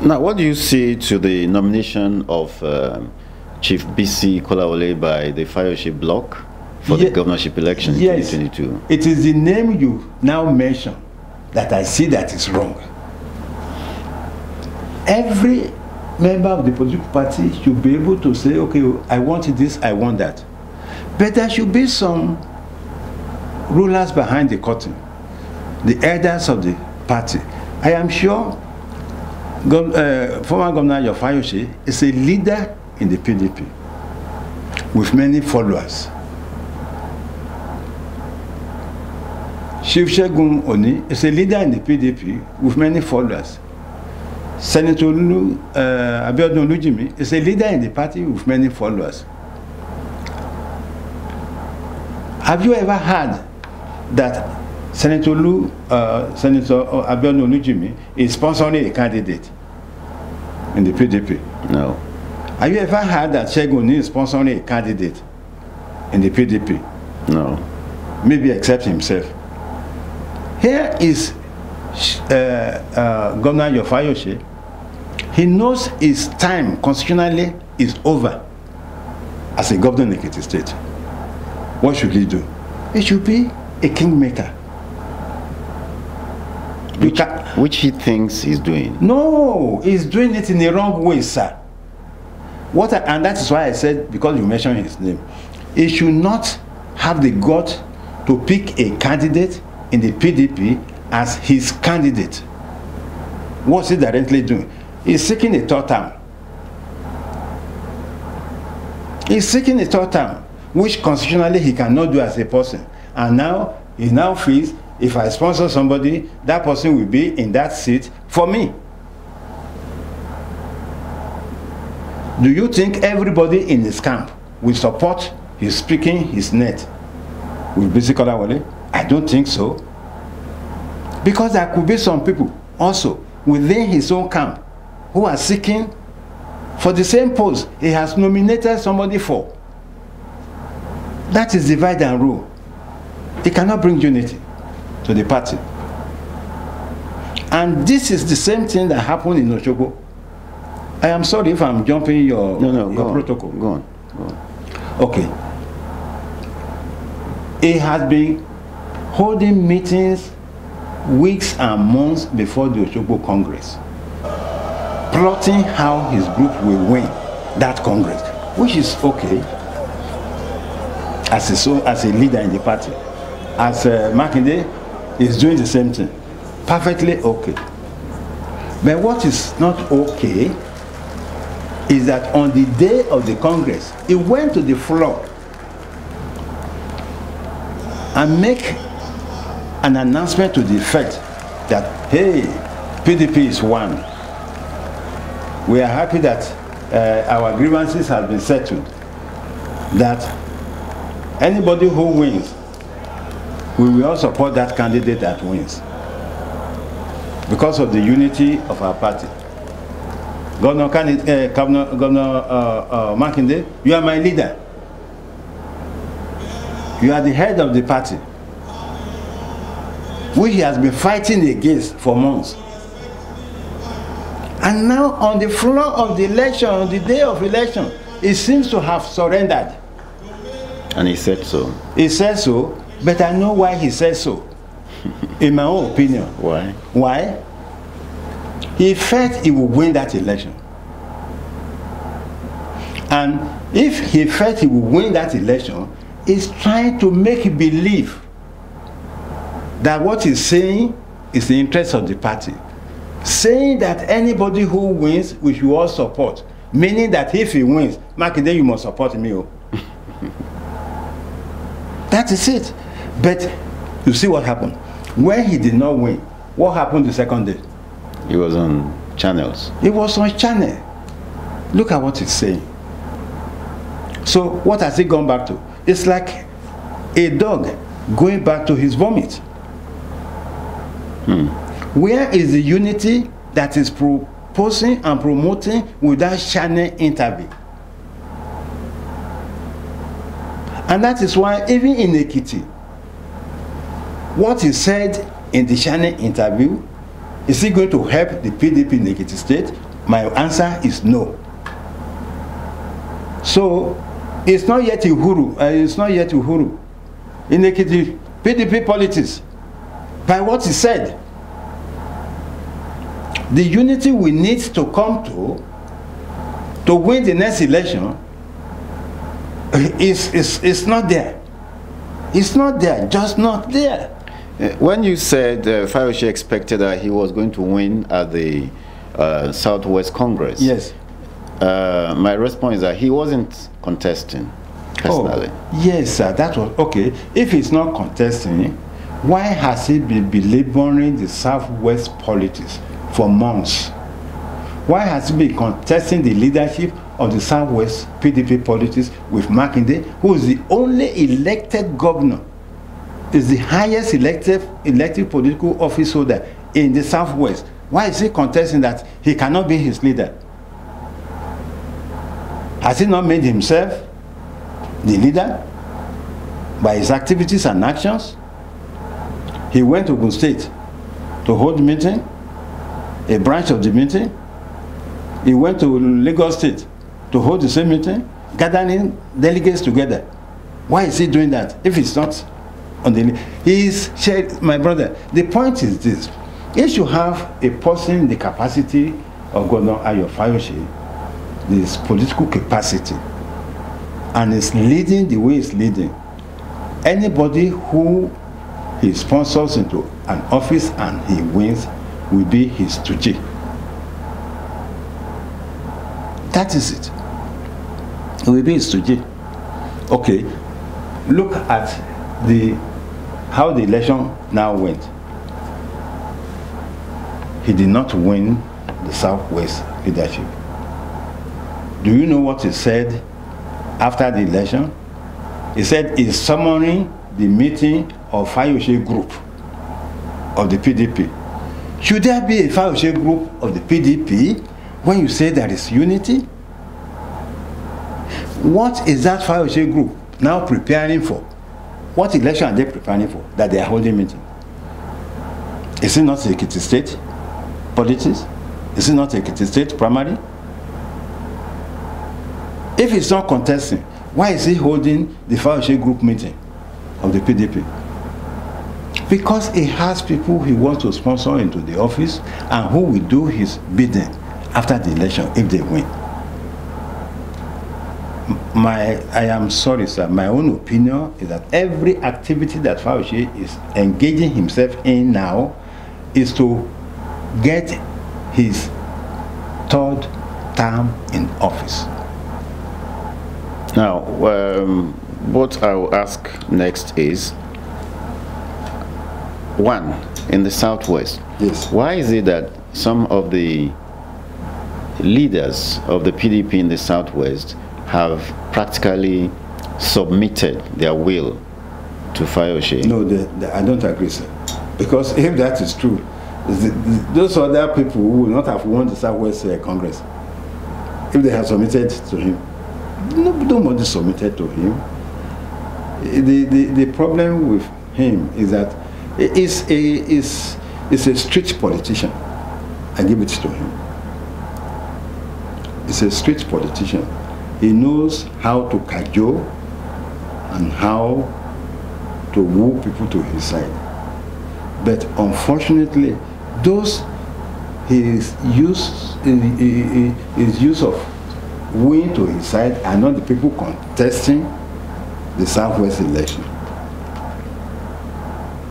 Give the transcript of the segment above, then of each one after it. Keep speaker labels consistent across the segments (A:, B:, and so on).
A: Now, what do you say to the nomination of Chief BC Kolawole by the Fayose bloc for the governorship election in 2022?
B: It is the name you now mention that I see that is wrong. Every member of the political party should be able to say, okay, I want this, I want that. But there should be some rulers behind the curtain, the elders of the party. I am sure former Governor Fayose is a leader in the PDP with many followers. Chief Segun Oni is a leader in the PDP with many followers. Senator Abiodun Olujimi is a leader in the party with many followers. Have you ever heard that Senator Abiodun Olujimi is sponsoring a candidate in the PDP?
A: No.
B: Have you ever heard that Segun Oni is sponsoring a candidate in the PDP?
A: No.
B: Maybe except himself. Here is Governor Fayose. He knows his time constitutionally is over as a governor in Ekiti State. What should he do? He should be a kingmaker.
A: Which he thinks he's doing.
B: No, he's doing it in the wrong way, sir. And that is why I said, because you mentioned his name, he should not have the gut to pick a candidate in the PDP as his candidate. What's he directly doing? He's seeking a third term. He's seeking a third term, which constitutionally he cannot do as a person. And now, he now feels, if I sponsor somebody, that person will be in that seat for me. Do you think everybody in his camp will support his speaking his net with BC Kolawole? I don't think so. Because there could be some people also within his own camp who are seeking for the same post he has nominated somebody for. That is divide and rule. It cannot bring unity to the party. And this is the same thing that happened in Osogbo. I am sorry if I'm jumping your protocol.
A: Go on.
B: Okay. He has been holding meetings weeks and months before the Osogbo Congress, plotting how his group will win that Congress, which is okay as a leader in the party. As Makinde is doing the same thing, perfectly okay. But what is not okay is that on the day of the Congress, he went to the floor and make an announcement to the effect that, hey, PDP is one. We are happy that our grievances have been settled. That anybody who wins, we will all support that candidate that wins. Because of the unity of our party. Governor Makinde, you are my leader. You are the head of the party, which he has been fighting against for months. And now on the floor of the election, on the day of election, he seems to have surrendered.
A: And he said so.
B: He said so, but I know why he said so. In my own opinion.
A: Why?
B: Why? He felt he would win that election. And if he felt he would win that election, he's trying to make believe that what he's saying is the interest of the party. Saying that anybody who wins, we should all support. Meaning that if he wins, Makinde, you must support me. That is it. But you see what happened. When he did not win, what happened the second day?
A: He was on channels.
B: He was on channel. Look at what he's saying. So what has he gone back to? It's like a dog going back to his vomit. Where is the unity that is proposing and promoting with that channel interview? And that is why even in Ekiti, what he said in the channel interview, is he going to help the PDP in Ekiti State My answer is no. So, it's not yet Uhuru. It's not yet Uhuru. In Ekiti, PDP politics, by what he said, the unity we need to come to win the next election is not there. It's not there, just not there.
A: When you said Fayose expected that he was going to win at the Southwest Congress,
B: yes,
A: my response is that he wasn't contesting personally.
B: Oh, yes, sir, that was okay. If he's not contesting, why has he been belaboring the Southwest politics for months? Why has he been contesting the leadership of the Southwest PDP politics with Makinde, who is the only elected governor, is the highest elected political office holder in the Southwest? Why is he contesting that he cannot be his leader? Has he not made himself the leader by his activities and actions? He went to Ogun State to hold meeting, a branch of the meeting. He went to Lagos State to hold the same meeting, gathering delegates together. Why is he doing that if it's not on the... My brother, the point is this. If you have a person in the capacity of Governor Ayo Fayose, this political capacity, and is leading the way he's leading, anybody who he sponsors into an office and he wins will be his stooge. That is it. It will be his stooge. Okay, look at how the election now went. He did not win the Southwest leadership. Do you know what he said after the election? He said he's summoning the meeting of Fayose group of the PDP. Should there be a Fayose group of the PDP when you say there is unity? What is that Fayose group now preparing for? What election are they preparing for that they are holding meeting? Is it not Ekiti State politics? Is it not Ekiti State primary? If he's not contesting, why is he holding the Fayose group meeting of the PDP? Because he has people he wants to sponsor into the office and who will do his bidding after the election if they win. I am sorry, sir, my own opinion is that every activity that Fayose is engaging himself in now is to get his third term in office.
A: Now, what I will ask next is, one, in the Southwest,
B: yes,
A: why is it that some of the leaders of the PDP in the Southwest have practically submitted their will to Fayose?
B: No, I don't agree, sir. Because if that is true, those other people who will not have won the Southwest Congress, if they have submitted to him, nobody submitted to him. The problem with him is that he's a street politician. I give it to him. He's a street politician. He knows how to cajole and how to woo people to his side. But unfortunately, his use of win to his side are not the people contesting the Southwest election.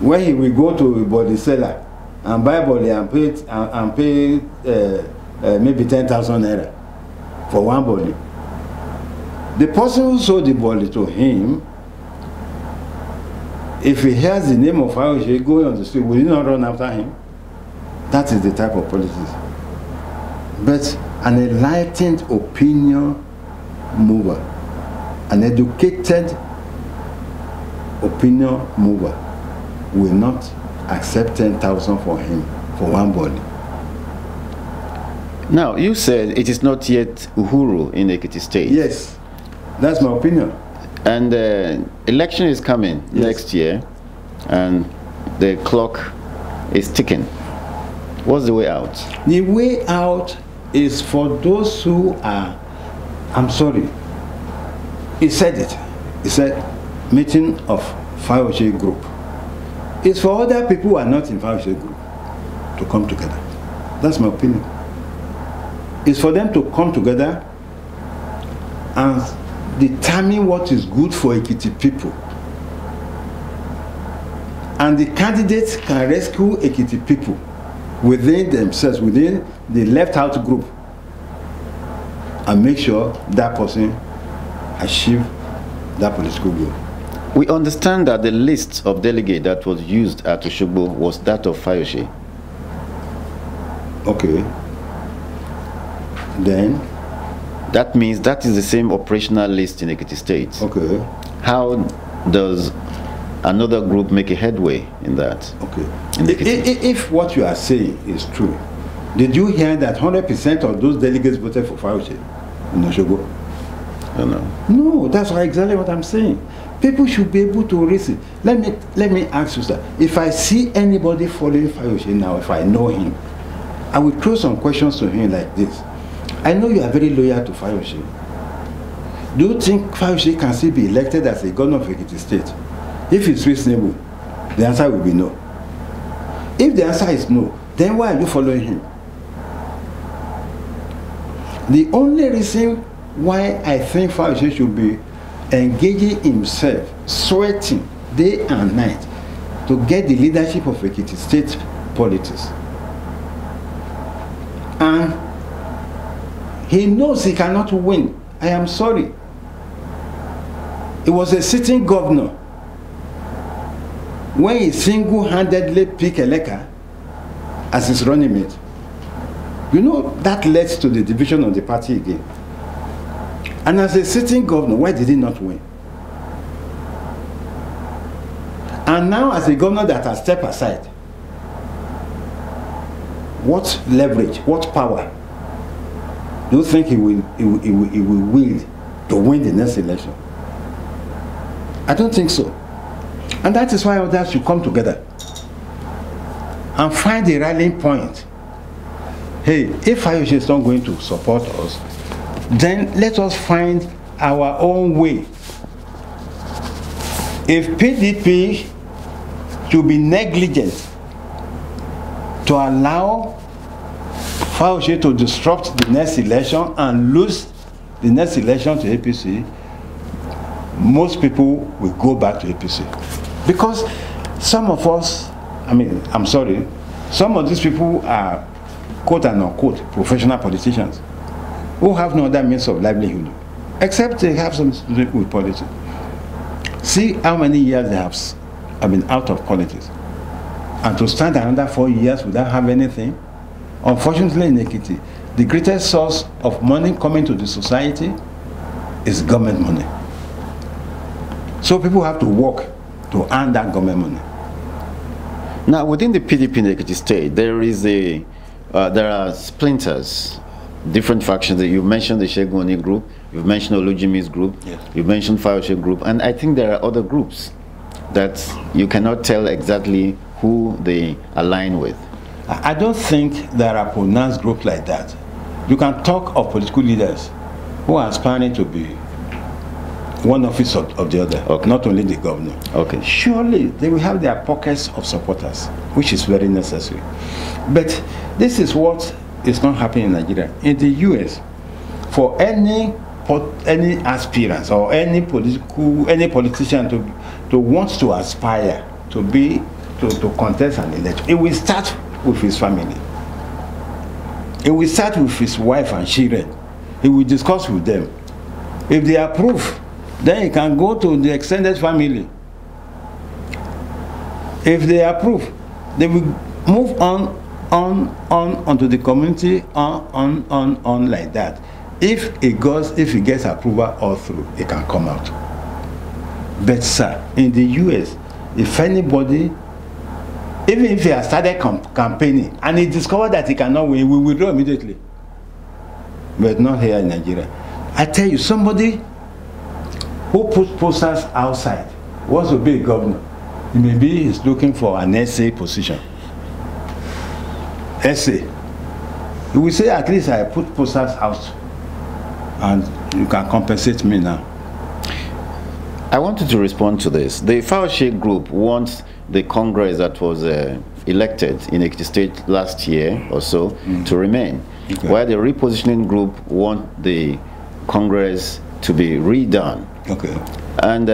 B: When he will go to a body seller and buy body and pay maybe 10,000 naira for one body, the person who sold the body to him, if he hears the name of Fayose going on the street, will he not run after him? That is the type of politics. But an enlightened opinion mover, an educated opinion mover will not accept 10,000 for him, for one body.
A: Now, you said it is not yet Uhuru in Ekiti State.
B: Yes, that's my opinion.
A: And election is coming next year, and the clock is ticking. What's the way out?
B: The way out is for those who are, I'm sorry, he said it. He said, meeting of Fayose group. It's for other people who are not in Fayose group to come together. That's my opinion. It's for them to come together and determine what is good for Ekiti people. And the candidates can rescue Ekiti people within themselves, within the left out group, and make sure that person achieve that political goal.
A: We understand that the list of delegates that was used at Osogbo was that of Fayose.
B: Okay. Then?
A: That means that is the same operational list in Ekiti State.
B: Okay.
A: How does another group make a headway in that?
B: Okay. If what you are saying is true, did you hear that 100% of those delegates voted for Fayose in Osogbo?
A: No.
B: No, that's exactly what I'm saying. People should be able to reason. Let me ask you, sir. If I see anybody following Fayose now, if I know him, I will throw some questions to him like this. I know you are very loyal to Fayose. Do you think Fayose can still be elected as a governor of Ekiti State? If it's reasonable, the answer will be no. If the answer is no, then why are you following him? The only reason why I think Fayose should be engaging himself, sweating day and night to get the leadership of Ekiti State politics. And he knows he cannot win. I am sorry. He was a sitting governor when he single-handedly picked Eleka as his running mate. You know, that led to the division of the party again. And as a sitting governor, why did he not win? And now as a governor that has stepped aside, what leverage, what power do you think he will wield to win the next election? I don't think so. And that is why others should come together and find a rallying point. Hey, if Fayose is not going to support us, then let us find our own way. If PDP should be negligent to allow Fayose to disrupt the next election and lose the next election to APC, most people will go back to APC. Because some of us, I'm sorry, some of these people are quote and unquote professional politicians who have no other means of livelihood except they have something to do with politics. See how many years they have been out of politics, and to stand another 4 years without having anything. Unfortunately, in Ekiti, the greatest source of money coming to the society is government money. So people have to work to earn that government money.
A: Now, within the PDP in Ekiti State, there are splinters, different factions. You mentioned the Shegoni group, you've mentioned Olujimi's group, yes. You've mentioned Fayose group, and I think there are other groups that you cannot tell exactly who they align with.
B: I don't think there are pronounced groups like that. You can talk of political leaders who are aspiring to be one office of the other, okay. Not only the governor.
A: Okay.
B: Surely they will have their pockets of supporters, which is very necessary. But this is what is not happening in Nigeria. In the US, for any aspirant or any politician to want to aspire to contest an election, it will start with his family. It will start with his wife and children. He will discuss with them. If they approve, then he can go to the extended family. If they approve, they will move on onto the community, on like that. If he gets approval all through, it can come out. But sir, in the US, if anybody, even if he has started campaigning and he discovered that he cannot win, he will withdraw immediately. But not here in Nigeria. I tell you, somebody who puts posters outside wants to be a governor. Maybe he's looking for an SA position. SA. You will say, at least I put posters out and you can compensate me now.
A: I wanted to respond to this. The Fayose group wants the Congress that was elected in Ekiti State last year or so to remain, while the repositioning group want the Congress to be redone.
B: Okay.
A: And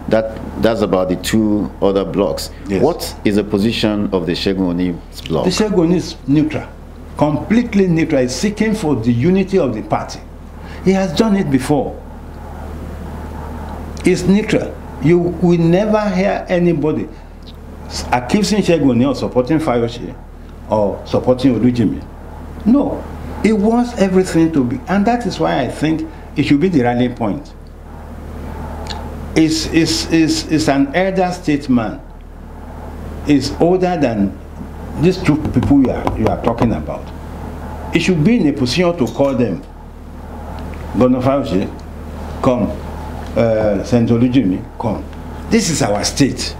A: that's about the two other blocks.
B: Yes.
A: What is the position of the Segun Oni's bloc?
B: The Segun is neutral, completely neutral. He's seeking for the unity of the party. He has done it before. It's neutral. You will never hear anybody accusing Segun Oni of supporting Fayose or supporting Olujimi. No. He wants everything to be, and that is why I think it should be the rallying point. Is an elder statesman. Is older than these two people you are talking about. He should be in a position to call them. Governor Fayose, come. Senator Olujimi, come. This is our state.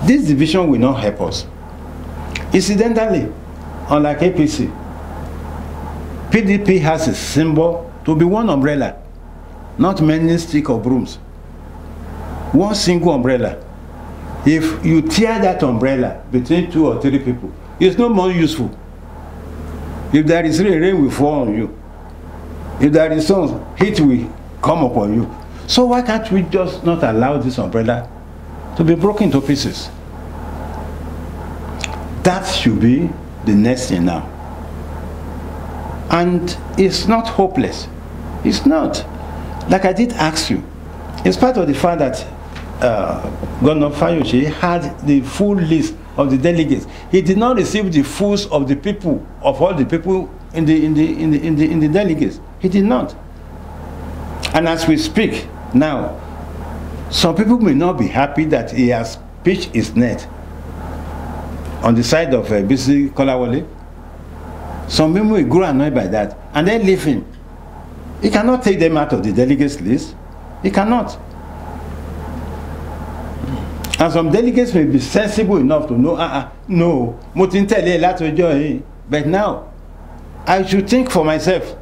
B: This division will not help us. Incidentally, unlike APC, PDP has a symbol to be one umbrella, not many stick or brooms. One single umbrella. If you tear that umbrella between 2 or 3 people, it's no more useful. If there is rain will fall on you. If there is sun, heat will come upon you. So why can't we just not allow this umbrella to be broken to pieces? That should be the next thing now. And it's not hopeless. It's not. Like I did ask you, in spite of the fact that Governor Fayose had the full list of the delegates, he did not receive the fulls of the people, of all the people in the delegates. He did not. And as we speak now, some people may not be happy that he has pitched his net on the side of Bisi Kolawole. Some people will grow annoyed by that and then leave him. He cannot take them out of the delegates list. He cannot. And some delegates may be sensible enough to know, no, but now, I should think for myself.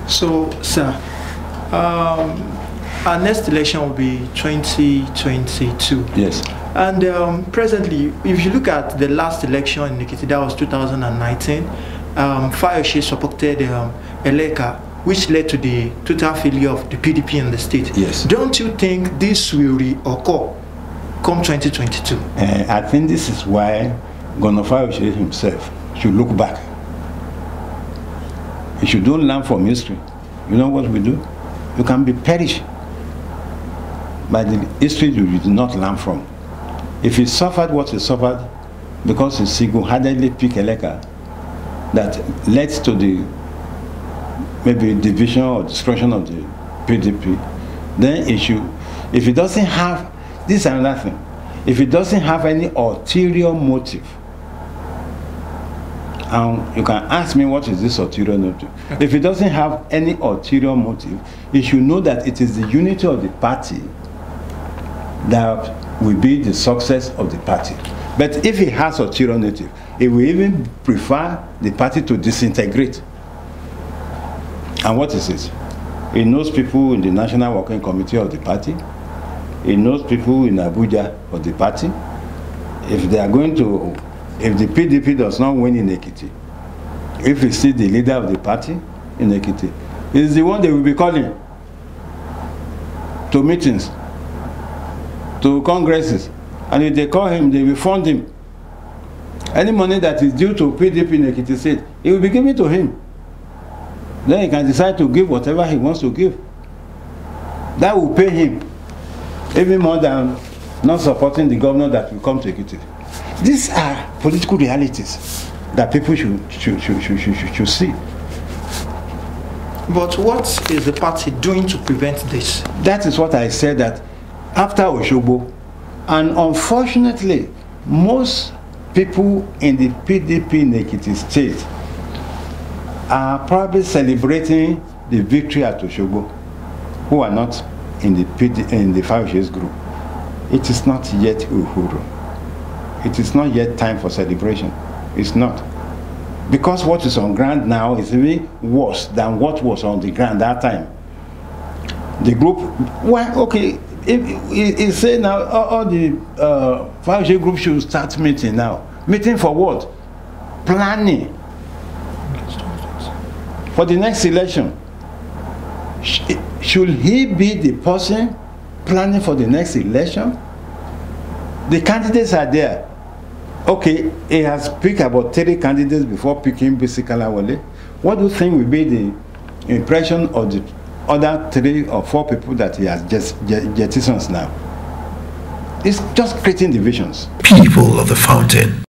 C: So, sir, our next election will be 2022.
B: Yes.
C: And presently, if you look at the last election in Ekiti, that was 2019, Fayose supported Eleka, which led to the total failure of the PDP in the state.
B: Yes.
C: Don't you think this will reoccur come 2022?
B: I think this is why Governor Fayose himself should look back. If you don't learn from history, you know what we do? You can be perished by the history you did not learn from. If he suffered what he suffered because he single-handedly picked Eleka, that led to the maybe division or destruction of the PDP, then he should, if he doesn't have, this is another thing, if he doesn't have any ulterior motive, and you can ask me what is this ulterior motive. If he doesn't have any ulterior motive, he should know that it is the unity of the party that will be the success of the party. But if he has ulterior motive, he will even prefer the party to disintegrate. And what is it? He knows people in the National Working Committee of the party. He knows people in Abuja of the party. If they are going to, if the PDP does not win in Ekiti, if he sees the leader of the party in Ekiti, he's the one they will be calling to meetings, to congresses. And if they call him, they will fund him. Any money that is due to PDP in Ekiti State, it will be given to him. Then he can decide to give whatever he wants to give. That will pay him even more than not supporting the governor that will come to Ekiti. These are political realities that people should see.
C: But what is the party doing to prevent this?
B: That is what I said, that after Osogbo, and unfortunately, most people in the PDP in Ekiti State are probably celebrating the victory at Osogbo, who are not in the Fayose group. It is not yet Uhuru. It is not yet time for celebration. It's not. Because what is on ground now is even worse than what was on the ground that time. The group, well, okay, it say now all the Fayose group should start meeting now. Meeting for what? Planning for the next election. Should he be the person planning for the next election? The candidates are there. Okay, he has picked about 30 candidates before picking Bisi Kalawole. What do you think will be the impression of the other 3 or 4 people that he has just jettisons now? It's just creating divisions.
D: People of the Fountain.